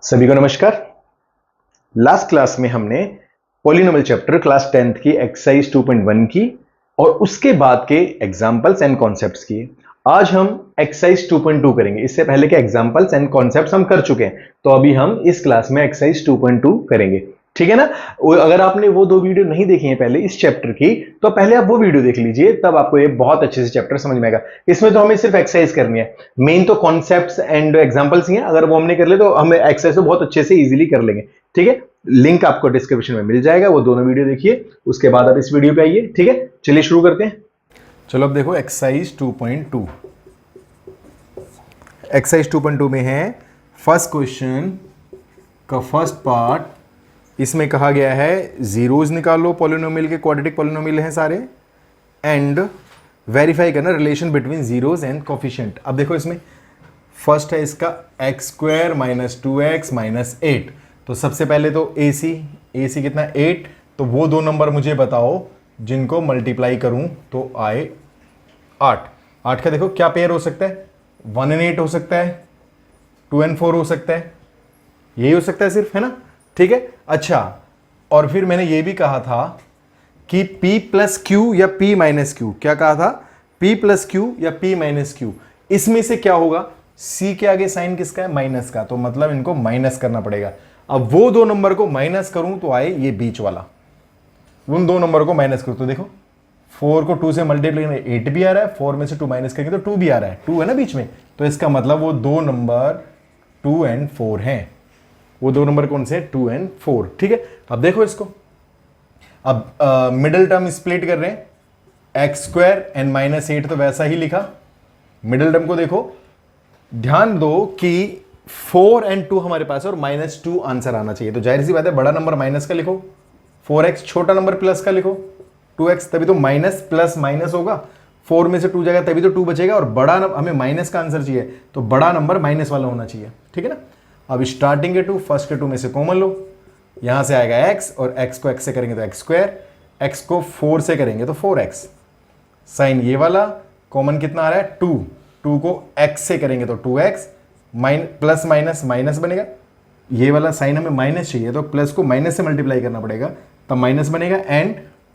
सभी को नमस्कार। लास्ट क्लास में हमने पॉलिनोमियल चैप्टर क्लास 10th की एक्सरसाइज 2.1 की और उसके बाद के एग्जांपल्स एंड कॉन्सेप्ट्स किए। आज हम एक्सरसाइज 2.2 करेंगे। इससे पहले के एग्जांपल्स एंड कॉन्सेप्ट्स हम कर चुके हैं, तो अभी हम इस क्लास में एक्सरसाइज 2.2 करेंगे। ठीक है ना। अगर आपने वो दो वीडियो नहीं देखी है पहले इस चैप्टर की, तो पहले आप वो वीडियो देख लीजिए, तब आपको ये बहुत अच्छे से चैप्टर समझ में आएगा। इसमें तो हमें सिर्फ एक्सरसाइज करनी है, मेन तो कॉन्सेप्ट्स एंड एग्जांपल्स ही हैं। अगर वो हमने कर ले तो हम एक्सरसाइज तो बहुत अच्छे से इजीली कर लेंगे। ठीक है, लिंक आपको डिस्क्रिप्शन में मिल जाएगा, वो दोनों वीडियो देखिए, उसके बाद आप इस वीडियो पे आइए। ठीक है, चलिए शुरू करते हैं। चलो अब देखो एक्सरसाइज 2.2। एक्सरसाइज 2.2 में है फर्स्ट क्वेश्चन का फर्स्ट पार्ट। इसमें कहा गया है जीरोज निकालो पॉलिनोमियल के, क्वाड्रेटिक पॉलिनोमियल हैं सारे, एंड वेरीफाई करना relation between zeros and coefficient. अब देखो इसमें फर्स्ट है इसका x² माइनस 2x माइनस 8। तो सबसे पहले तो AC कितना 8, तो वो दो नंबर मुझे बताओ जिनको मल्टीप्लाई करूं तो आए 8। 8 का देखो क्या पेयर हो सकता है, 1 and 8 हो सकता है, 2 and 4 हो सकता है, यही हो सकता है सिर्फ, है ना। ठीक है, अच्छा, और फिर मैंने ये भी कहा था कि P प्लस Q या P माइनस Q, क्या कहा था, P प्लस Q या P माइनस Q, इसमें से क्या होगा, C के आगे साइन किसका है, माइनस का, तो मतलब इनको माइनस करना पड़ेगा। अब वो दो नंबर को माइनस करूं तो आए ये बीच वाला, उन दो नंबर को माइनस करो तो देखो 4 को 2 से मल्टीप्लाई करें 8 भी आ रहा है, 4 में से 2 माइनस करेंगे तो 2 भी आ रहा है, 2 है ना बीच में, तो इसका मतलब वो दो नंबर 2 and 4 हैं। वो दो नंबर कौन से, 2 and 4। ठीक है, अब देखो इसको, अब मिडिल टर्म स्प्लिट कर रहे हैं, x² एंड माइनस 8 तो वैसा ही लिखा। मिडिल टर्म को देखो, ध्यान दो कि 4 and 2 हमारे पास है और -2 आंसर आना चाहिए, तो जाहिर सी बात है बड़ा नंबर माइनस का लिखो, 4x छोटा नंबर प्लस का लिखो, 2x तभी तो माइनस प्लस माइनस होगा, 4 में से 2 जाएगा तभी तो 2 बचेगा, और बड़ा नंबर हमें माइनस का आंसर चाहिए, तो बड़ा नंबर माइनस वाला होना चाहिए। ठीक है ना। अब स्टार्टिंग के 2, फर्स्ट के 2 में से कॉमन लो, यहां से आएगा x, और x को x से करेंगे तो x², x को 4 से करेंगे तो 4x, साइन ये वाला कॉमन कितना आ रहा है 2, 2 को x से करेंगे तो 2x, प्लस माइनस माइनस बनेगा, ये वाला साइन हमें माइनस चाहिए तो प्लस को माइनस से मल्टीप्लाई करना पड़ेगा तब माइनस बनेगा, एंड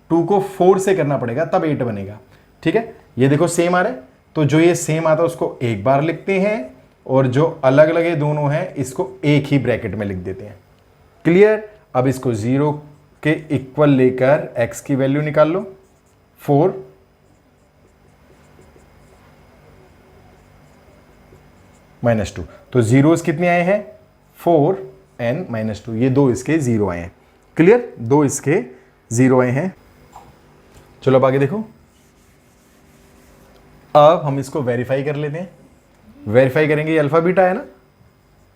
2 को 4 से करना पड़ेगा तब 8 बनेगा। ठीक है, ये देखो सेम आ रहा है, तो जो ये सेम आता है उसको एक बार लिखते हैं, और जो अलग अलग ये दोनों हैं इसको एक ही ब्रैकेट में लिख देते हैं। क्लियर। अब इसको 0 के इक्वल लेकर x की वैल्यू निकाल लो, 4 माइनस 2, तो जीरोस कितने आए हैं, 4 and -2, ये दो इसके 0 आए हैं। क्लियर, दो इसके 0 आए हैं। चलो अब आगे देखो, अब हम इसको वेरीफाई कर लेते हैं। वेरीफाई करेंगे, ये अल्फा बीटा है ना,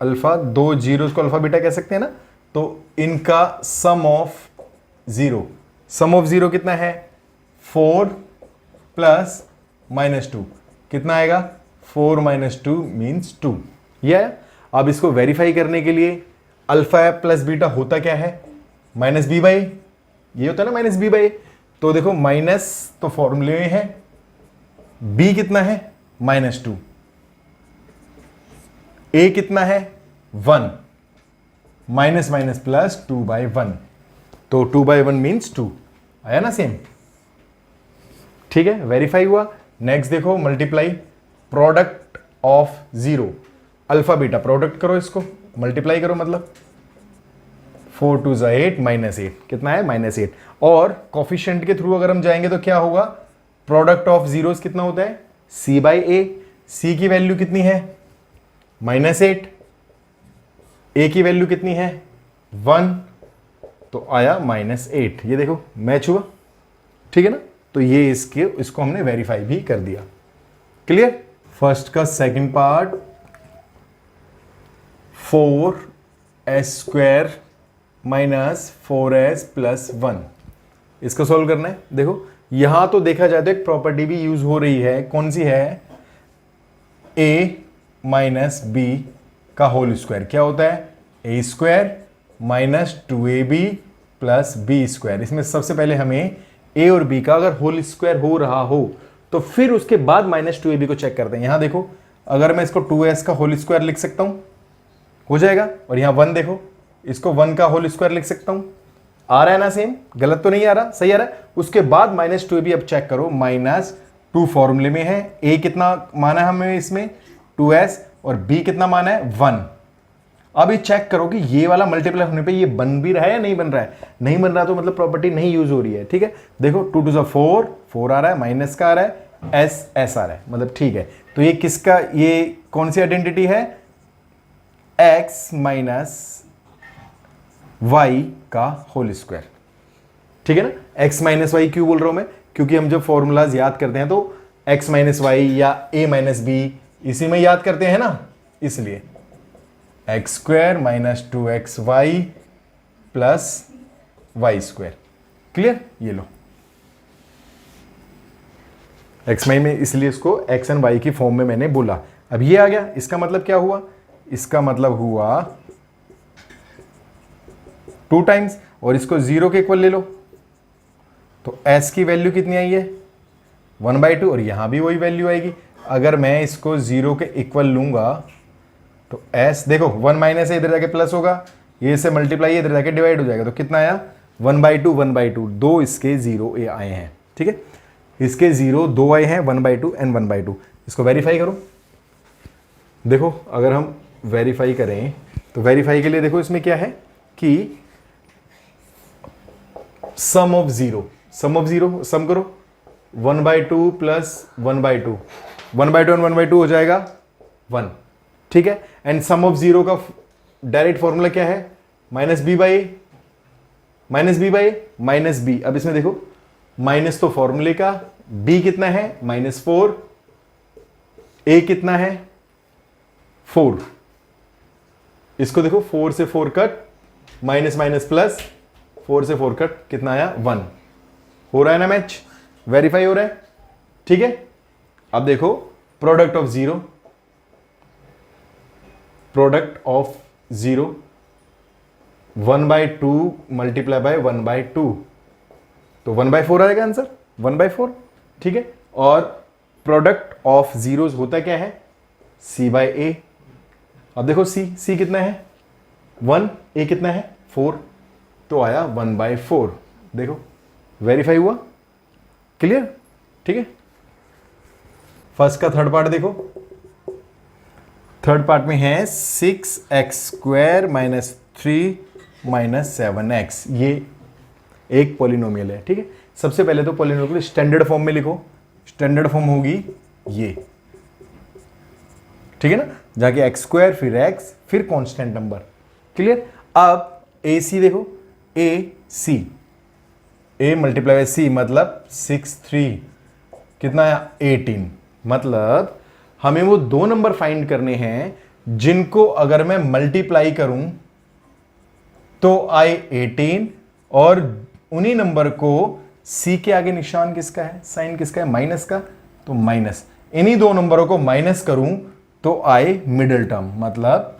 अल्फा, दो जीरोस को अल्फा बीटा कह सकते हैं ना, तो इनका सम ऑफ 0, सम ऑफ 0 कितना है, 4 प्लस -2 कितना आएगा, 4 - 2 मीन्स 2। ये है। अब इसको वेरीफाई करने के लिए अल्फा प्लस बीटा होता क्या है, -b/a, ये होता है ना -b/a, तो देखो माइनस तो फॉर्मूले में है, b कितना है -2, a कितना है 1, माइनस माइनस प्लस 2/1, तो 2/1 मीन्स 2 आया ना सेम। ठीक है, वेरीफाई हुआ। नेक्स्ट देखो multiply, product of 0, alpha beta product करो, इसको मल्टीप्लाई करो, मतलब 4 2 8 -8 कितना है -8, और कोफिशिएंट के थ्रू अगर हम जाएंगे तो क्या होगा, प्रोडक्ट ऑफ जीरोस कितना होता है, c/a, c की वैल्यू कितनी है -8, a की वैल्यू कितनी है 1, तो आया -8। ये देखो मैच हुआ। ठीक है ना, तो ये इसको हमने वेरीफाई भी कर दिया। क्लियर। फर्स्ट का second part, 4s² minus 4s plus 1, इसको सोल्व करना है। देखो यहां तो देखा जाए तो एक प्रॉपर्टी भी यूज हो रही है, कौन सी है, a माइनस b का होल स्क्वायर क्या होता है, a² minus 2ab plus b²। इसमें सबसे पहले हमें a और b का अगर होल स्क्वायर हो रहा हो तो फिर उसके बाद -2ab को चेक करते हैं। यहां देखो, अगर मैं इसको 2s का होल स्क्वायर लिख सकता हूं, हो जाएगा। और यहाँ 1 देखो, इसको 1 का होल स्क्वायर लिख सकता हूं, आ रहा है ना सेम, गलत तो नहीं आ रहा, सही आ रहा है। उसके बाद -2 भी अब चेक करो, -2 फॉर्मूले में है, a कितना माना है हमें इसमें 2s और b कितना माना है 1। अब ये चेक करो कि ये वाला मल्टीप्लाई होने पे ये बन भी रहा है या नहीं बन रहा है। नहीं बन रहा तो मतलब प्रॉपर्टी नहीं यूज हो रही है, ठीक है। देखो 2 2 4, 4 आ रहा है, माइनस का आ रहा है, s आ रहा है, मतलब ठीक है। तो ये किसका, ये कौन सी आइडेंटिटी है, x माइनस y का होल स्क्वायर, ठीक है ना। x माइनस वाई क्यों बोल रहा हूं मैं, क्योंकि हम जब फॉर्मूलाज याद करते हैं तो x माइनस वाई या a माइनस बी इसी में याद करते हैं ना, इसलिए x square minus 2xy plus y square. Clear, ये लो x माई में, इसलिए इसको x एंड y की फॉर्म में मैंने बोला। अब ये आ गया, इसका मतलब क्या हुआ, इसका मतलब हुआ 2 टाइम्स, और इसको 0 के इक्वल ले लो तो s की वैल्यू कितनी आई है 1/2, और यहां भी वही वैल्यू आएगी। अगर मैं इसको 0 के इक्वल लूंगा तो s देखो 1 माइनस है, इधर जाके प्लस होगा, ये से मल्टीप्लाई इधर जाके डिवाइड हो जाएगा, तो कितना आया 1/2 1/2, 2 इसके 0 ए आए हैं, ठीक है। इसके 0 2 आए हैं, 1/2 एंड 1/2। इसको वेरीफाई करो, देखो अगर हम वेरीफाई करें तो वेरीफाई के लिए देखो इसमें क्या है कि सम ऑफ 0, सम करो 1/2 प्लस 1/2, 1/2 एंड 1/2 हो जाएगा 1, ठीक है। एंड सम ऑफ 0 का डायरेक्ट फॉर्मूला क्या है, -b/a, माइनस b। अब इसमें देखो माइनस तो फॉर्मूले का, b कितना है -4, a कितना है 4, इसको देखो 4 से 4 कट, माइनस माइनस प्लस, 4 से 4 कट, कितना आया 1। हो रहा है ना मैच, वेरीफाई हो रहा है, ठीक है। अब देखो product of 0, product of 0 1/2 multiply by 1/2, तो 1/4 आएगा आंसर, 1/4, ठीक है। और प्रोडक्ट ऑफ जीरोस होता क्या है c/a। अब देखो c कितना है 1, a कितना है 4, तो आया 1/4। देखो वेरीफाई हुआ, क्लियर, ठीक है। फर्स्ट का थर्ड पार्ट देखो, थर्ड पार्ट में है 6x² माइनस 3 माइनस 7x, ये एक पॉलिनोमियल है, ठीक है। सबसे पहले तो पॉलिनोमियल स्टैंडर्ड फॉर्म में लिखो, स्टैंडर्ड फॉर्म होगी ये, ठीक है ना, जाके x² फिर x फिर कांस्टेंट नंबर, क्लियर। अब AC देखो, A मल्टीप्लाई बाय C मतलब 6 3 कितना है 18, मतलब हमें वो दो नंबर फाइंड करने हैं जिनको अगर मैं मल्टीप्लाई करूं तो आए 18, और उन्हीं नंबर को C के आगे निशान किसका है, साइन किसका है, माइनस का, तो माइनस। इन्हीं दो नंबरों को माइनस करूं तो आए मिडिल टर्म, मतलब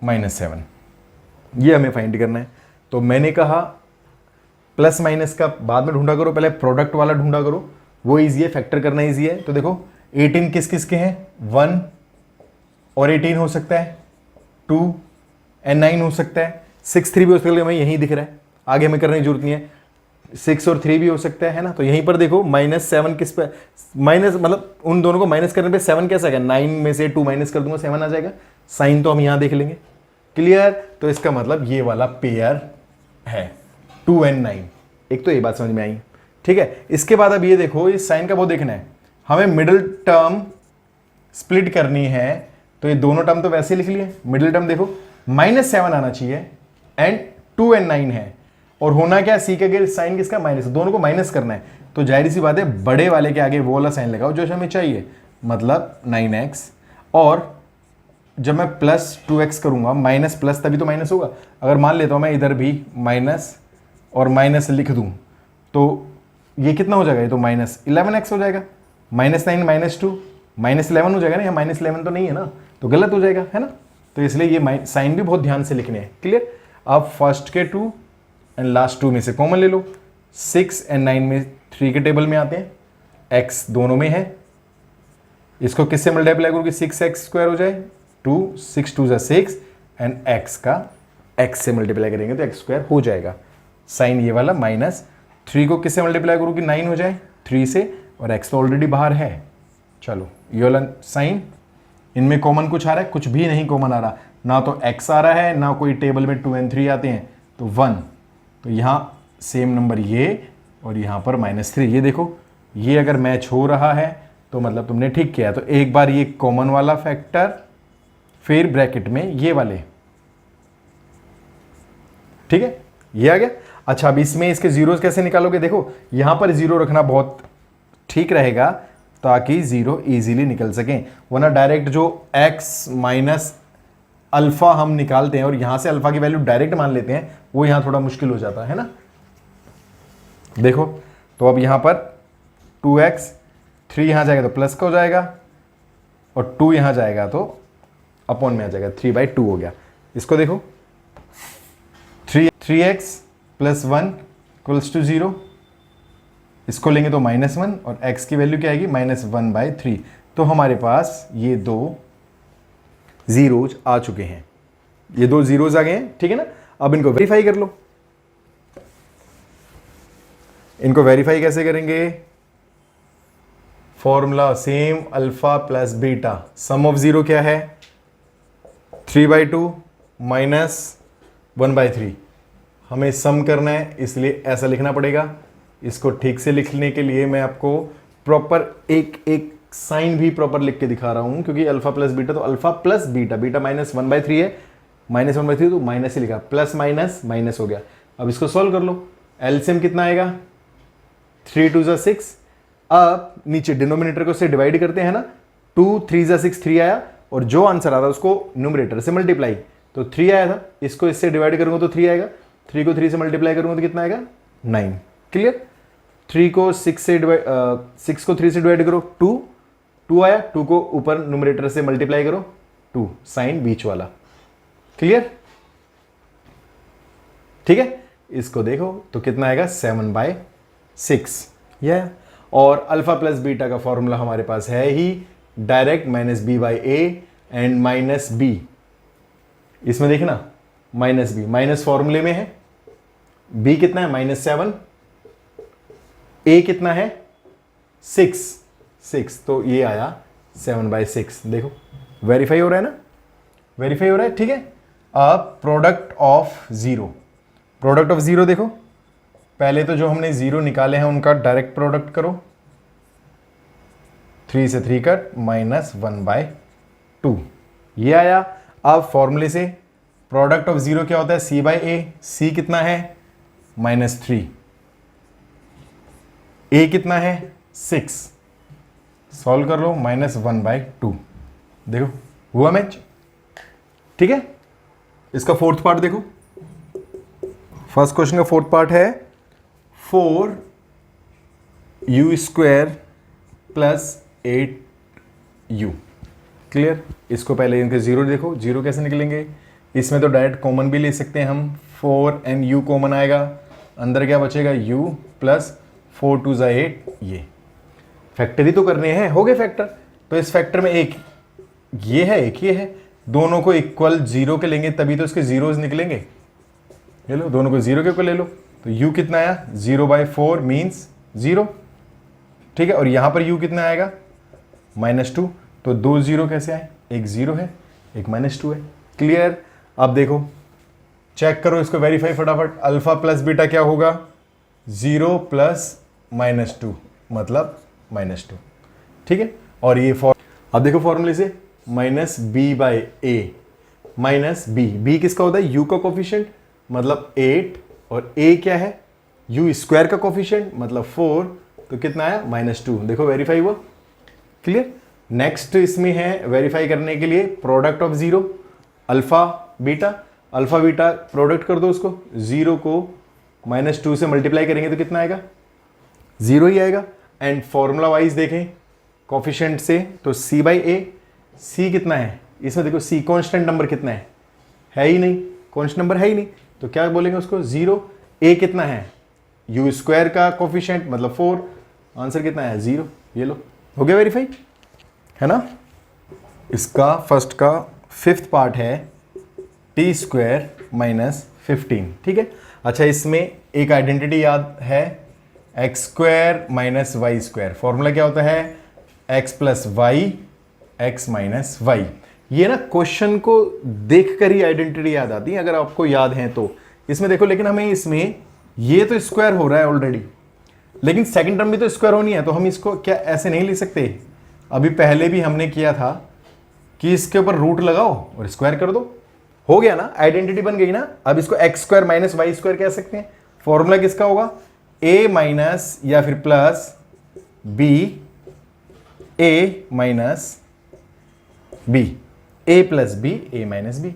-7। ये हमें फाइंड करना है। तो मैंने कहा प्लस माइनस का बाद में ढूंढा करो, पहले प्रोडक्ट वाला ढूंढा करो, वो इजी है, फैक्टर करना इजी है। तो देखो 18 किस किस के हैं, 1 और 18 हो सकता है, 2 एंड 9 हो सकता है, 6 3 भी हो सकता है, हमें यहीं दिख रहा है, आगे हमें करने की जरूरत नहीं है। 6 और 3 भी हो सकता है ना, तो यहीं पर देखो -7 किस पे, माइनस मतलब उन दोनों को माइनस करने पे 7 कैसा आएगा, 9 में से 2 माइनस कर दूंगा 7 आ जाएगा, साइन तो हम यहां देख लेंगे, क्लियर। तो इसका मतलब ये वाला पेयर है 2 एंड 9, एक तो ये बात समझ में आई, ठीक है। इसके बाद अब ये देखो, इस साइन का बहुत देखना है, हमें मिडिल टर्म स्प्लिट करनी है, तो ये दोनों टर्म तो वैसे लिख लिए, मिडिल टर्म देखो -7 आना चाहिए एंड 2 एंड 9 है, और होना क्या, सी के आगे साइन किसका माइनस, दोनों को माइनस करना है, तो जाहिर सी बात है बड़े वाले के आगे वो वाला साइन लगाओ जो हमें चाहिए, मतलब 9x। और जब मैं +2x करूंगा, माइनस प्लस तभी तो माइनस होगा। अगर मान लेता हूं मैं इधर भी माइनस और माइनस लिख दूं तो ये कितना हो जाएगा, ये तो -11x हो जाएगा, -9 -2 -11 हो जाएगा ना, यहाँ -11 तो नहीं है ना, तो गलत हो जाएगा, है ना। तो इसलिए ये साइन भी बहुत ध्यान से लिखने हैं, क्लियर। अब फर्स्ट के 2 एंड लास्ट 2 में से कॉमन ले लो, 6 एंड 9 में 3 के टेबल में आते हैं, x दोनों में है, इसको किससे मल्टीप्लाई करोगे, 6x² हो जाए 2, 6 2 6, एंड x का x से मल्टीप्लाई करेंगे तो x² हो जाएगा। साइन ये वाला माइनस 3 को किससे मल्टीप्लाई करूँ कि 9 हो जाए, 3 से, और x तो ऑलरेडी बाहर है। चलो ये वाला साइन, इनमें कॉमन कुछ आ रहा है, कुछ भी नहीं कॉमन आ रहा, ना तो x आ रहा है ना कोई टेबल में 2 and 3 आते हैं, तो 1, तो यहाँ सेम नंबर ये और यहाँ पर -3। ये देखो ये अगर मैच हो रहा है तो मतलब तुमने ठीक किया। तो एक बार ये कॉमन वाला फैक्टर, फिर ब्रैकेट में ये वाले, ठीक है, ये आ गया। अच्छा अब इसमें इसके जीरोस कैसे निकालोगे, देखो यहां पर जीरो रखना बहुत ठीक रहेगा ताकि जीरो इजीली निकल सकें, वरना डायरेक्ट जो x माइनस अल्फा हम निकालते हैं और यहां से अल्फा की वैल्यू डायरेक्ट मान लेते हैं, वो यहां थोड़ा मुश्किल हो जाता है ना। देखो तो अब यहां पर 2x, 3 यहां जाएगा तो प्लस का हो जाएगा और 2 यहां जाएगा तो अपॉन में आ जाएगा, 3/2 हो गया। इसको देखो 3x + 1 = 0, इसको लेंगे तो -1 और x की वैल्यू क्या आएगी -1/3। तो हमारे पास ये 2 जीरोज आ चुके हैं, ये 2 जीरोज आ गए हैं, ठीक है ना। अब इनको वेरीफाई कर लो। इनको वेरीफाई कैसे करेंगे, formula same, alpha plus beta, sum of zero क्या है 3/2 -1/3। हमें सम करना है इसलिए ऐसा लिखना पड़ेगा। इसको ठीक से लिखने के लिए मैं आपको प्रॉपर एक एक साइन भी प्रॉपर लिख के दिखा रहा हूं, क्योंकि अल्फा प्लस बीटा, तो अल्फा प्लस बीटा, बीटा -1/3 है, -1/3 तो माइनस ही लिखा, प्लस माइनस माइनस हो गया। अब इसको सॉल्व कर लो, एलसीएम कितना आएगा 3 × 2 = 6। अब नीचे डिनोमिनेटर को से डिवाइड करते हैं ना, 2 × 3 = 6, 3 आया, और जो आंसर आता है उसको न्यूमरेटर से मल्टीप्लाई, तो 3 आया था, इसको इससे डिवाइड करूंगा तो 3 आएगा, 3 को 3 से मल्टीप्लाई करूंगा तो कितना आएगा 9। क्लियर। 3 को 6 से डिवाइड, 6 को 3 से डिवाइड करो 2 आया, 2 को ऊपर न्यूमरेटर से मल्टीप्लाई करो 2, साइन बीच वाला। क्लियर, ठीक है। इसको देखो तो कितना आएगा 7/6, यह। और अल्फा प्लस बीटा का फॉर्मूला हमारे पास है ही डायरेक्ट, -b/a एंड -b, इसमें देखना -b, माइनस फॉर्मूले में है, b कितना है -7, a कितना है 6, तो ये आया 7/6। देखो वेरीफाई हो रहा है ना, वेरीफाई हो रहा है, ठीक है। अब प्रोडक्ट ऑफ जीरो देखो, पहले तो जो हमने जीरो निकाले हैं उनका डायरेक्ट प्रोडक्ट करो, 3 से 3 कट, -1/2, ये आया। अब फॉर्मूले से प्रोडक्ट ऑफ जीरो क्या होता है c/a, c कितना है -3, a कितना है 6, सॉल्व कर लो, -1/2। देखो हुआ मैच, ठीक है। इसका फोर्थ पार्ट देखो, फर्स्ट क्वेश्चन का फोर्थ पार्ट है 4u² + 8u। क्लियर। इसको पहले इनके जीरो देखो, जीरो कैसे निकलेंगे, इसमें तो डायरेक्ट कॉमन भी ले सकते हैं हम, 4 and u कॉमन आएगा, अंदर क्या बचेगा u + 4 × 2 = 8, ये फैक्टर ही तो करने हैं, हो गए फैक्टर। तो इस फैक्टर में एक ये है, एक ये है, दोनों को इक्वल जीरो के लेंगे तभी तो इसके जीरोज निकलेंगे। ले लो, दोनों को जीरो के ऊपर ले लो, तो u कितना आया 0/4 मीन्स 0, ठीक है। और यहां पर u कितना आएगा -2, तो 2 जीरो कैसे आए, एक जीरो है एक -2 है। क्लियर। अब देखो चेक करो, इसको वेरीफाई फटाफट, अल्फा प्लस बीटा क्या होगा 0 + -2 मतलब -2, ठीक है। और ये अब देखो फॉर्मूले से -b/a, -b किसका होता है u का कोफिशिएंट मतलब 8, और a क्या है u² का कोफिशिएंट मतलब 4, तो कितना आया -2। देखो वेरीफाई हुआ। क्लियर। नेक्स्ट इसमें है वेरीफाई करने के लिए product of zero, alpha beta product कर दो उसको, 0 को -2 से मल्टीप्लाई करेंगे तो कितना आएगा 0 ही आएगा। एंड फॉर्मूला वाइज देखें कोफिशिएंट से तो c/a, c कितना है इसमें देखो, c कांस्टेंट नंबर कितना है ही नहीं, कांस्टेंट नंबर है ही नहीं, तो क्या बोलेंगे उसको 0। a कितना है u² का कोफिशिएंट मतलब 4, आंसर कितना है 0। ये लो, हो गया वेरीफाई, है ना। इसका फर्स्ट का 5th पार्ट है t टी स्क्वायर माइनस 15, ठीक है। अच्छा, इसमें एक आइडेंटिटी याद है, x square minus y square. Formula क्या होता है? X plus y x minus y. ये ना क्वेश्चन को देखकर ही आइडेंटिटी याद आती है, अगर आपको याद है तो। इसमें देखो, लेकिन हमें इसमें ये तो स्क्वायर हो रहा है ऑलरेडी, लेकिन सेकंड टर्म भी तो स्क्वायर होनी है, तो हम इसको क्या ऐसे नहीं लिख सकते? अभी पहले भी हमने किया था कि इसके ऊपर रूट लगाओ और स्क्वायर कर दो, हो गया ना, आइडेंटिटी बन गई ना। अब इसको x square minus y square कह सकते हैं। फॉर्मूला किसका होगा? ए माइनस या फिर प्लस बी ए माइनस बी, ए प्लस बी ए माइनस बी,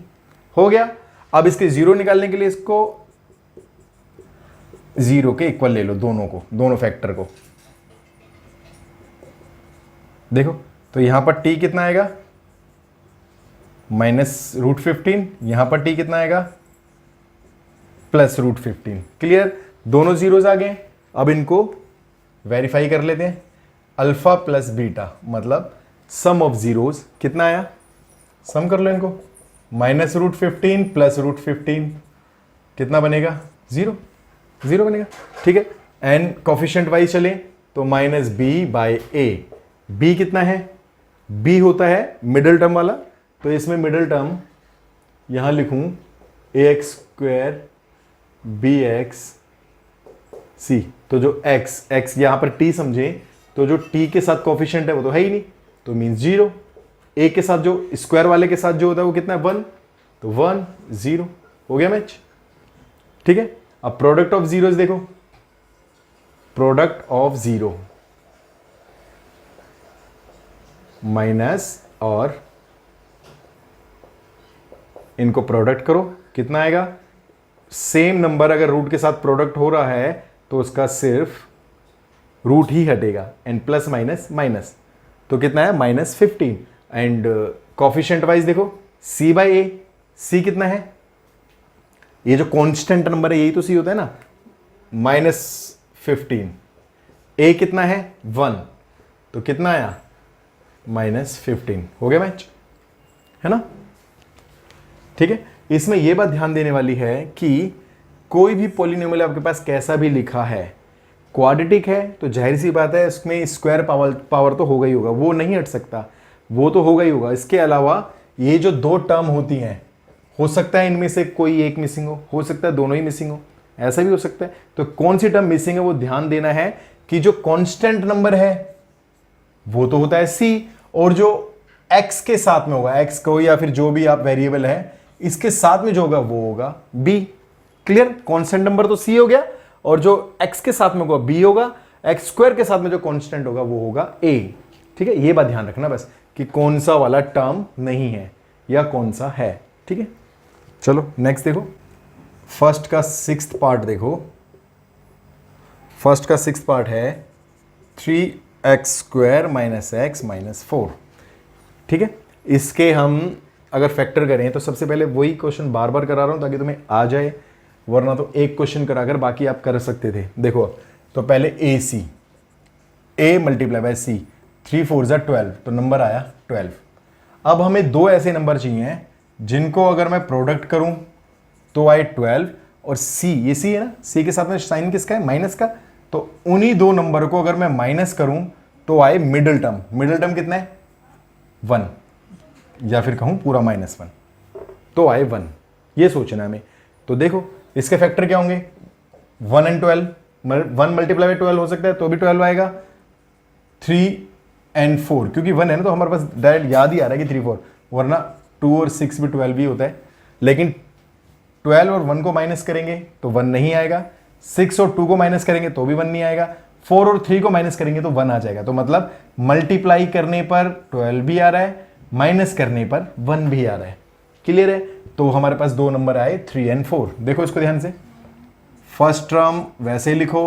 हो गया। अब इसके जीरो निकालने के लिए इसको जीरो के इक्वल ले लो, दोनों को, दोनों फैक्टर को। देखो तो यहां पर t कितना आएगा? Minus root 15। यहां पर t कितना आएगा? Plus root 15। क्लियर? दोनों जीरोज आ गए। अब इनको वेरीफाई कर लेते हैं। अल्फा प्लस बीटा मतलब सम ऑफ जीरोज कितना आया? सम कर लो इनको। माइनस रूट 15 प्लस रूट 15 कितना बनेगा? जीरो, जीरो बनेगा, ठीक है। एंड कोफिशिएंट वाइज चले तो माइनस बी बाय ए। बी कितना है? बी होता है मिडिल टर्म वाला, तो इसमें मिडिल टर्म यहां लिखूं ए एक्स स्क्वायर बी एक्स सी। तो जो एक्स एक्स यहां पर टी समझे, तो जो टी के साथ कोफिशिएंट है वो तो है ही नहीं, तो मीन्स जीरो। ए के साथ जो स्क्वायर वाले के साथ जो होता है वो कितना है? 1, तो 1 0, हो गया मैच, ठीक है। अब प्रोडक्ट ऑफ जीरोस देखो, प्रोडक्ट ऑफ जीरो माइनस और इनको प्रोडक्ट करो, कितना आएगा? सेम नंबर अगर रूट के साथ प्रोडक्ट हो रहा है तो उसका सिर्फ रूट ही हटेगा, एंड प्लस माइनस माइनस, तो कितना है? माइनस 15। एंड कोफिशिएंट वाइज देखो, c बाई ए, c कितना है? ये जो कांस्टेंट नंबर है यही तो c होता है ना, माइनस 15। a कितना है? 1, तो कितना आया? माइनस 15, हो गया मैच, है ना, ठीक है। इसमें यह बात ध्यान देने वाली है कि कोई भी पॉलिनोमियल आपके पास कैसा भी लिखा है, क्वाड्रेटिक है तो जाहिर सी बात है उसमें स्क्वायर पावर तो होगा ही होगा, वो नहीं हट सकता, वो तो होगा ही होगा। इसके अलावा ये जो दो टर्म होती हैं, हो सकता है इनमें से कोई एक मिसिंग हो सकता है दोनों ही मिसिंग हो, ऐसा भी हो सकता है। तो कौन सी टर्म मिसिंग है वो ध्यान देना है कि जो कांस्टेंट नंबर है वो तो होता है c, और जो x के साथ में होगा, x को या फिर जो भी आप वेरिएबल है इसके साथ में जो होगा वो होगा b। क्लियर? कांस्टेंट नंबर तो c हो गया, और जो x के साथ में होगा b होगा, x स्क्वायर के साथ में जो कांस्टेंट होगा वो होगा a। ठीक है, ये बात ध्यान रखना बस कि कौन सा वाला टर्म नहीं है या कौन सा है। ठीक है, चलो नेक्स्ट देखो, फर्स्ट का 6th पार्ट देखो। फर्स्ट का 6th पार्ट है 3x square minus x minus 4। ठीक है, इसके हम अगर फैक्टर करें तो सबसे पहले वही क्वेश्चन बार बार करा रहा हूं ताकि तुम्हें आ जाए, वरना तो एक क्वेश्चन कराकर बाकी आप कर सकते थे। देखो तो पहले ए सी, ए मल्टीप्लाई बाय सी, 3 4 12, तो नंबर आया 12। अब हमें दो ऐसे नंबर चाहिए जिनको अगर मैं प्रोडक्ट करूं तो आए 12, और सी, ये सी है ना, सी के साथ में साइन किसका है? माइनस का, तो उन्हीं दो नंबर को अगर मैं माइनस करूं तो आए मिडिल टर्म। मिडिल टर्म कितना है? 1, या फिर कहूं पूरा -1, तो आए 1। ये सोचना है हमें। तो देखो इसके फैक्टर क्या होंगे? 1 and 12, 1 मल्टीप्लाई बाय 12 हो सकता है तो भी 12 आएगा, 3 and 4, क्योंकि 1 है ना तो हमारे पास डायरेक्ट याद ही आ रहा है कि 3 4, वरना 2 और 6 भी 12 भी होता है। लेकिन 12 और 1 को माइनस करेंगे तो 1 नहीं आएगा, 6 और 2 को माइनस करेंगे तो भी 1 नहीं आएगा, 4 और 3 को माइनस करेंगे तो 1 आ जाएगा। तो मतलब मल्टीप्लाई करने पर 12 भी आ रहा है, माइनस करने पर 1 भी आ रहा है। क्लियर है? तो हमारे पास दो नंबर आए 3 and 4। देखो इसको ध्यान से, फर्स्ट टर्म वैसे लिखो,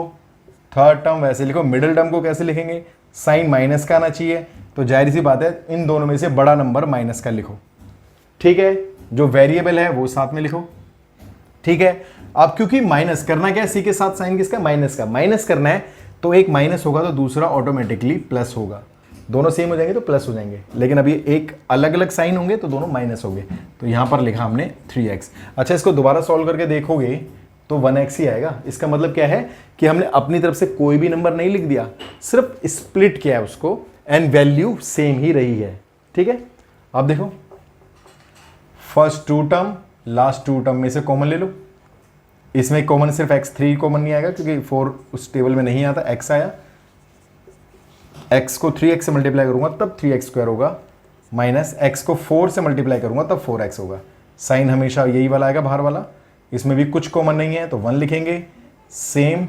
थर्ड टर्म वैसे लिखो, मिडिल टर्म को कैसे लिखेंगे? साइन माइनस का आना चाहिए, तो जाहिर सी बात है इन दोनों में से बड़ा नंबर माइनस का लिखो। ठीक है, जो वेरिएबल है वो साथ में लिखो। ठीक है, अब क्योंकि माइनस करना क्या है, सी के साथ साइन किसका? माइनस का। माइनस करना है तो एक माइनस होगा तो दूसरा ऑटोमेटिकली प्लस होगा। दोनों सेम हो जाएंगे तो प्लस हो जाएंगे, लेकिन अभी एक अलग अलग साइन होंगे तो दोनों माइनस हो गए, तो यहां पर लिखा हमने 3x। अच्छा, इसको दोबारा सॉल्व करके देखोगे तो 1x ही आएगा। इसका मतलब क्या है कि हमने अपनी तरफ से कोई भी नंबर नहीं लिख दिया, सिर्फ स्प्लिट किया है उसको एंड वैल्यू सेम ही रही है। ठीक है, अब देखो first two term last two term में से कॉमन ले लो। इसमें कॉमन सिर्फ x3 कॉमन नहीं आएगा क्योंकि 4 उस टेबल में नहीं आता, x आया। x को 3x से मल्टीप्लाई करूंगा तब 3x² होगा, माइनस x को 4 से मल्टीप्लाई करूंगा तब 4x होगा। साइन हमेशा यही वाला आएगा बाहर वाला, इसमें भी कुछ कॉमन नहीं है तो 1 लिखेंगे। सेम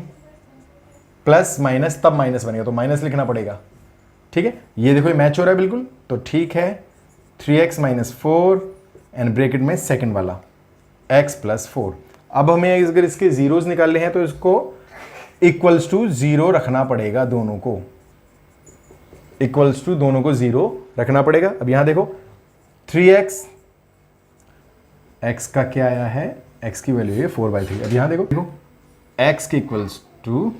प्लस माइनस तब माइनस बनेगा तो माइनस लिखना पड़ेगा। ठीक है, ये देखो ये मैच हो रहा है बिल्कुल, तो ठीक है 3x माइनस 4 एंड ब्रैकेट में सेकंड वाला x प्लस 4। अब हमें अगर इसके जीरोस निकालने हैं तो इसको इक्वल्स टू 0 रखना पड़ेगा, दोनों को इक्वल्स टू दोनों को 0 रखना पड़ेगा। अब यहां देखो 3x, x का क्या आया है, x की वैल्यू है 4/3। अब यहां देखो x के इक्वल्स टू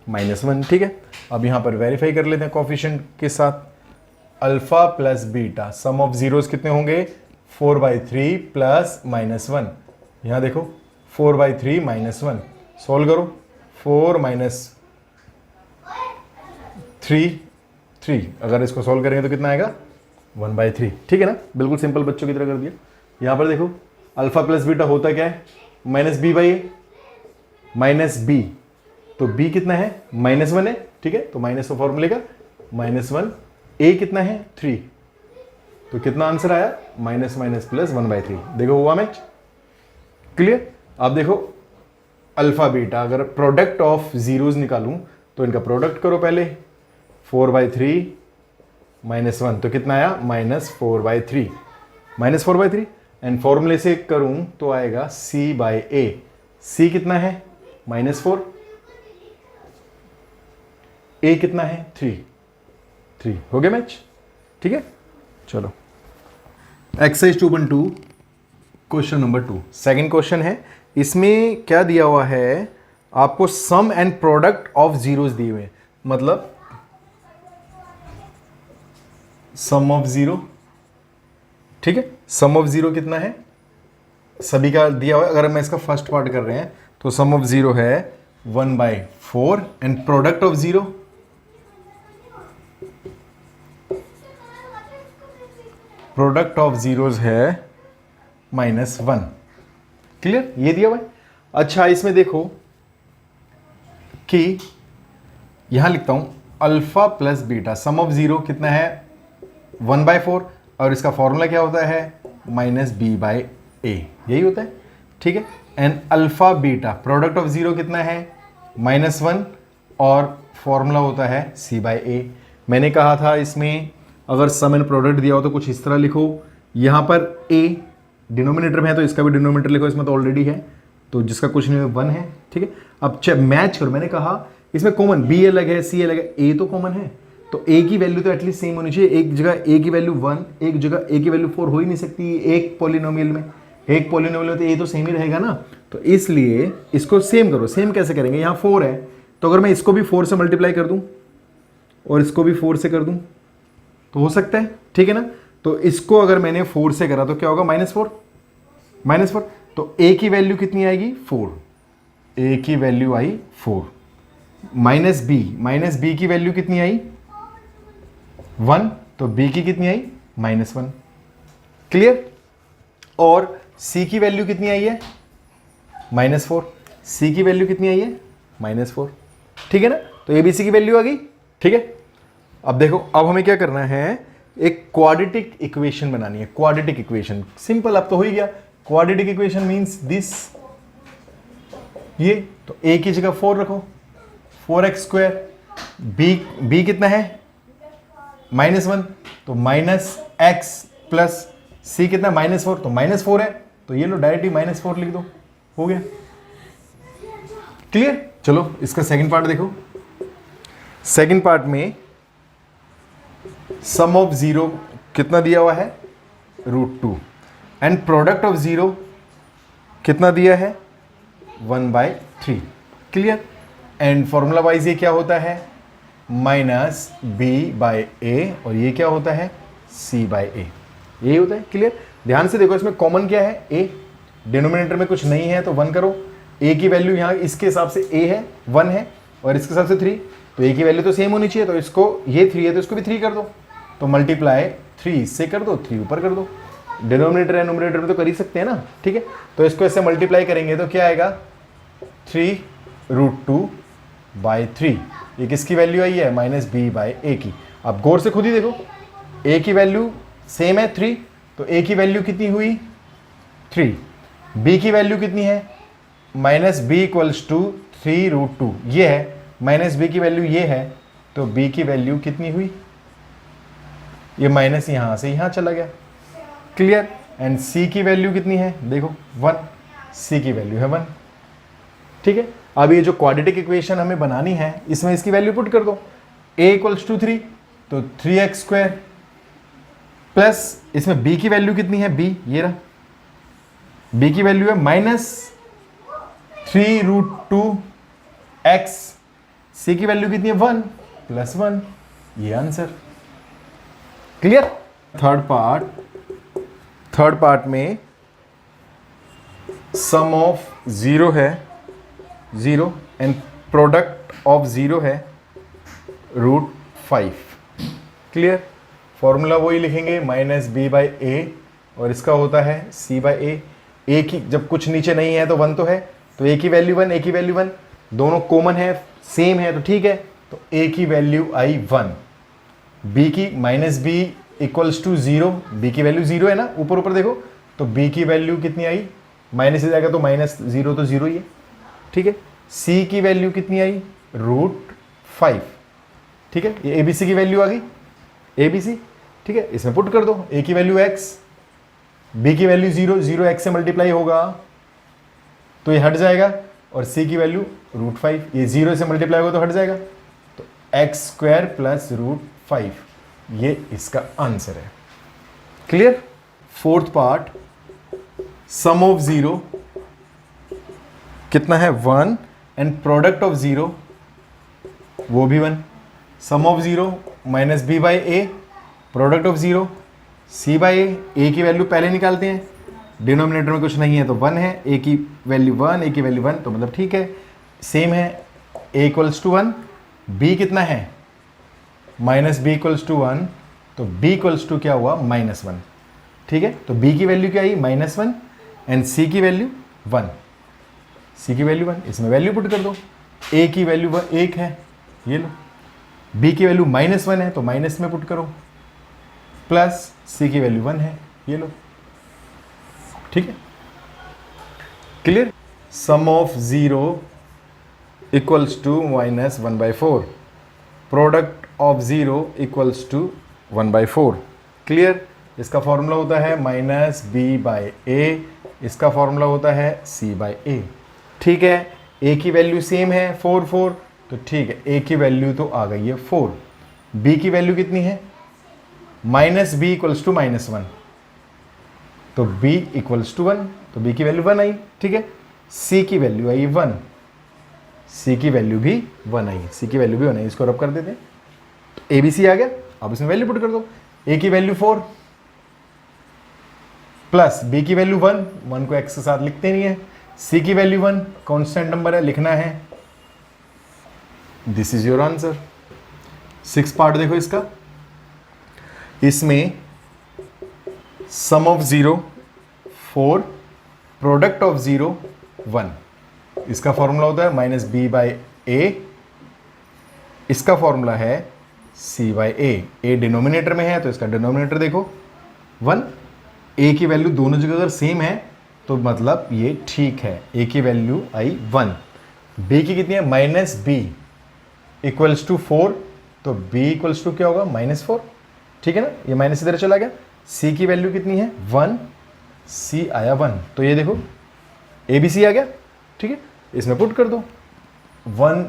-1। ठीक है, अब यहां पर वेरीफाई कर लेते हैं कोफिशिएंट के साथ। Alpha plus beta sum of zeros कितने होंगे, 4/3 प्लस -1। यहां देखो 4/3 -1, सोल्व करो 4 - 3, अगर इसको सोल्व करेंगे तो कितना आएगा 1/3। ठीक है ना, बिल्कुल सिंपल बच्चों की तरह कर दिया। यहां पर देखो अल्फा प्लस बीटा होता क्या है, -b/a, -b, तो b कितना है -1 है। ठीक है, तो माइनस का फॉर्मूले का -1, a कितना है 3, तो कितना आंसर आया -, प्लस 1/3। देखो हुआ मैच, क्लियर। अब देखो अल्फा बीटा, अगर प्रोडक्ट ऑफ जीरोस निकालूं तो इनका प्रोडक्ट करो पहले। 4/3 -1 तो कितना आया -4/3, -4/3 एंड फॉर्मूले से करूं तो आएगा c/a। c कितना है -4, a कितना है 3 हो गया मैच। ठीक है, चलो exercise 2.2 question number 2 second question है। इसमें क्या दिया हुआ है आपको, सम एंड प्रोडक्ट ऑफ जीरोस दिए हुए, मतलब सम ऑफ जीरो। ठीक है, सम ऑफ जीरो कितना है सभी का दिया हुआ है। अगर मैं इसका फर्स्ट पार्ट कर रहे हैं तो सम ऑफ जीरो है 1/4 and product of zero zeros है -1। क्लियर, ये दिया हुआ है। अच्छा, इसमें देखो कि यहां लिखता हूं alpha plus beta sum of zero कितना है 1/4 और इसका फॉर्मूला क्या होता है -b/a, यही होता है। ठीक है, and alpha beta product of zero कितना है -1 और फॉर्मूला होता है c/a। मैंने कहा था इसमें अगर सम एंड प्रोडक्ट दिया हो तो कुछ इस तरह लिखो, यहां पर a डिनोमिनेटर में है तो इसका भी डिनोमिनेटर लिखो, इसमें तो ऑलरेडी है तो जिसका कुछ नहीं 1 है। ठीक है, अब मैच करो, मैंने कहा इसमें कॉमन b अलग है c अलग है, a तो कॉमन है तो a की वैल्यू तो एटलीस्ट सेम होनी चाहिए। एक जगह a की वैल्यू 1, एक जगह a की वैल्यू 4 हो ही नहीं सकती एक पॉलिनोमियल में। एक पॉलिनोमियल में तो a तो सेम ही रहेगा ना, तो इसलिए इसको सेम करो। सेम कैसे करेंगे, यहाँ 4 है तो अगर मैं इसको भी 4 से मल्टीप्लाई कर दूं और इसको भी 4 से कर दूं तो हो सकता है। ठीक है ना, तो इसको अगर मैंने 4 से करा तो क्या होगा -4, तो a की वैल्यू कितनी आएगी 4, a की वैल्यू आई 4, -b की वैल्यू कितनी आई 1, तो b की कितनी आई -1। क्लियर, और c की वैल्यू कितनी आई है -4, c की वैल्यू कितनी आई है -4। ठीक है ना, तो abc की वैल्यू आ गई। ठीक है, अब देखो अब हमें क्या करना है, एक क्वाड्रेटिक इक्वेशन बनानी है। क्वाड्रेटिक इक्वेशन सिंपल, अब तो हो ही गया। क्वाड्रेटिक इक्वेशन मींस दिस, ये तो a की जगह 4 रखो, 4x², b कितना है -1 तो -x प्लस c कितना -4 तो -4 है, तो ये लो डायरेक्टली -4 लिख दो, हो गया। क्लियर, चलो इसका सेकंड पार्ट देखो। सेकंड पार्ट में सम ऑफ जीरो कितना दिया हुआ है √2 एंड प्रोडक्ट ऑफ जीरो कितना दिया है 1/3। क्लियर, एंड फॉर्मूला वाइज ये क्या होता है माइनस बी बाय ए, और ये क्या होता है सी बाय ए, यही होता है। क्लियर? ध्यान से देखो, इसमें कॉमन क्या है ए, डिनोमिनेटर में कुछ नहीं है तो 1 करो, ए की वैल्यू यहाँ इसके हिसाब से ए है 1 है और इसके हिसाब से 3, तो ए की वैल्यू तो सेम होनी चाहिए, तो इसको ये 3 है तो इसको भी 3 कर दो, तो मल्टीप्लाई 3 इससे कर दो, 3 ऊपर कर दो, डिनोमिनेटर एंड न्यूमरेटर में तो कर ही सकते हैं ना, ठीक है। तो इसको ऐसे मल्टीप्लाई करेंगे तो क्या आएगा 3√2/3, ये किसकी वैल्यू आई है माइनस बी बाय ए की। अब गौर से खुद ही देखो, ए की वैल्यू सेम है 3, तो ए की वैल्यू कितनी हुई 3, बी की वैल्यू कितनी है माइनस बी इक्वल्स टू 3√2, ये है, माइनस बी की वैल्यू ये है, तो बी की वैल्यू कितनी हुई, ये माइनस यहां से यहां चला गया। क्लियर? एंड सी की वैल्यू कितनी है देखो 1, सी की वैल्यू है 1, ठीक है। अब ये जो क्वाड्रेटिक इक्वेशन हमें बनानी है इसमें इसकी वैल्यू पुट कर दो, a इक्वल्स टू 3, तो 3x² प्लस इसमें b की वैल्यू कितनी है, b ये रहा, b की वैल्यू है माइनस 3√2x, c की वैल्यू कितनी है 1 प्लस 1, ये आंसर। क्लियर? थर्ड पार्ट में सम ऑफ 0 है 0 एंड प्रोडक्ट ऑफ 0 है √5। क्लियर? फॉर्मूला वही लिखेंगे माइनस बी बाई ए, और इसका होता है सी बाई ए। ए की जब कुछ नीचे नहीं है तो 1 तो है, तो ए की वैल्यू 1, ए की वैल्यू 1, दोनों कॉमन है सेम है तो ठीक है, तो ए की वैल्यू आई 1, बी की minus b equals to 0, b की वैल्यू 0 है ना, ऊपर ऊपर देखो, तो बी की वैल्यू कितनी आई, माइनस से जाएगा तो माइनस 0 तो 0 ही है, ठीक है। सी की वैल्यू कितनी आई √5, ठीक है, ये एबीसी की वैल्यू आ गई, एबीसी, ठीक है। इसमें पुट कर दो, ए की वैल्यू x, बी की वैल्यू 0, 0 x से मल्टीप्लाई होगा तो ये हट जाएगा, और सी की वैल्यू √5, ये 0 से मल्टीप्लाई होगा तो हट जाएगा, तो x² प्लस √5, ये इसका आंसर है। Clear? Fourth part, sum of 0 कितना है 1 एंड प्रोडक्ट ऑफ 0 वो भी 1, sum of 0 minus B by A, product of 0 C by A की वैल्यू पहले निकालते हैं, डिनोमिनेटर में कुछ नहीं है तो 1 है, ए की वैल्यू 1, ए की वैल्यू 1, तो मतलब ठीक है, सेम है, ए इक्वल्स टू 1, बी कितना है माइनस बी इक्वल्स टू 1, तो बी इक्वल्स टू क्या हुआ -1, ठीक है। तो बी की वैल्यू क्या आई -1 एंड सी की वैल्यू 1, सी की वैल्यू 1, इसमें वैल्यू पुट कर दो, ए की वैल्यू 1 है, ये लो, बी की वैल्यू -1 है तो माइनस में पुट करो, प्लस सी की वैल्यू 1 है, ये लो, ठीक है। Clear? Sum of 0 equals to -1/4, product of 0 equals to 1/4। Clear? इसका फॉर्मूला होता है माइनस बी बाई ए, इसका फॉर्मूला होता है सी बाई ए, ठीक है। ए की वैल्यू सेम है 4 4, तो ठीक है, ए की वैल्यू तो आ गई है 4, बी की वैल्यू कितनी है माइनस बी इक्वल्स टू -1, तो b इक्वल्स टू 1, तो b की वैल्यू 1 आई, ठीक है। c की वैल्यू आई 1, c की वैल्यू भी 1 आई, c की वैल्यू भी 1 आई, इसको रब कर देते हैं, तो ABC आ गया। अब इसमें वैल्यू पुट कर दो, a की वैल्यू 4 प्लस b की वैल्यू 1, 1 को x के साथ लिखते नहीं है, c की वैल्यू 1 कांस्टेंट नंबर है, लिखना है, this is your answer. 6 part देखो इसका, इसमें सम ऑफ 0 4, प्रोडक्ट ऑफ 0 1, इसका फॉर्मूला होता है माइनस बी बाई ए, इसका फॉर्मूला है सी बाई ए डिनोमिनेटर में है तो इसका डिनोमिनेटर देखो 1, ए की वैल्यू दोनों जगह अगर सेम है तो मतलब ये ठीक है, ए की वैल्यू आई 1, बी की कितनी है माइनस बी इक्वल्स टू 4, तो बी इक्वल्स टू क्या होगा -4, ठीक है ना, ये माइनस इधर चला गया। सी की वैल्यू कितनी है 1, सी आया 1, तो ये देखो ए बी सी आ गया, ठीक है। इसमें पुट कर दो 1,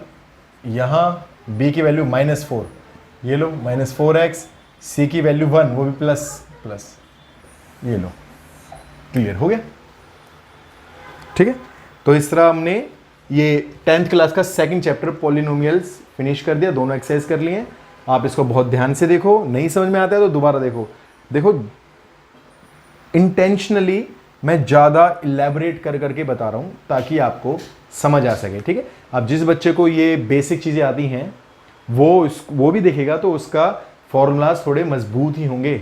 यहाँ बी की वैल्यू -4, ये लो -4x, सी की वैल्यू 1 वो भी प्लस, ये लो, क्लियर हो गया, ठीक है। तो इस तरह हमने ये 10th क्लास का सेकंड चैप्टर पॉलिनोमियल्स फिनिश कर दिया, दोनों एक्सरसाइज कर लिए हैं। आप इसको बहुत ध्यान से देखो, नहीं समझ में आता है तो दोबारा देखो। देखो इंटेंशनली मैं ज़्यादा इलेबोरेट कर करके बता रहा हूँ ताकि आपको समझ आ सके, ठीक है। अब जिस बच्चे को ये बेसिक चीज़ें आती हैं वो भी देखेगा तो उसका फॉर्मूलाज थोड़े मजबूत ही होंगे।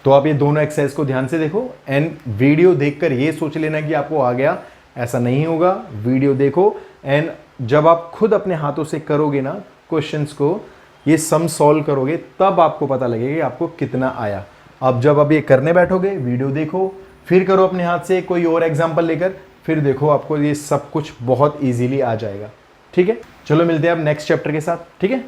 तो आप ये दोनों एक्सरसाइज को ध्यान से देखो एंड वीडियो देखकर ये सोच लेना कि आपको आ गया, ऐसा नहीं होगा। वीडियो देखो एंड जब आप खुद अपने हाथों से करोगे ना क्वेश्चंस को, ये सम सॉल्व करोगे, तब आपको पता लगेगा कि आपको कितना आया। अब जब आप ये करने बैठोगे, वीडियो देखो, फिर करो अपने हाथ से कोई और एग्जाम्पल लेकर, फिर देखो आपको ये सब कुछ बहुत ईजीली आ जाएगा, ठीक है। चलो मिलते हैं अब नेक्स्ट चैप्टर के साथ, ठीक है।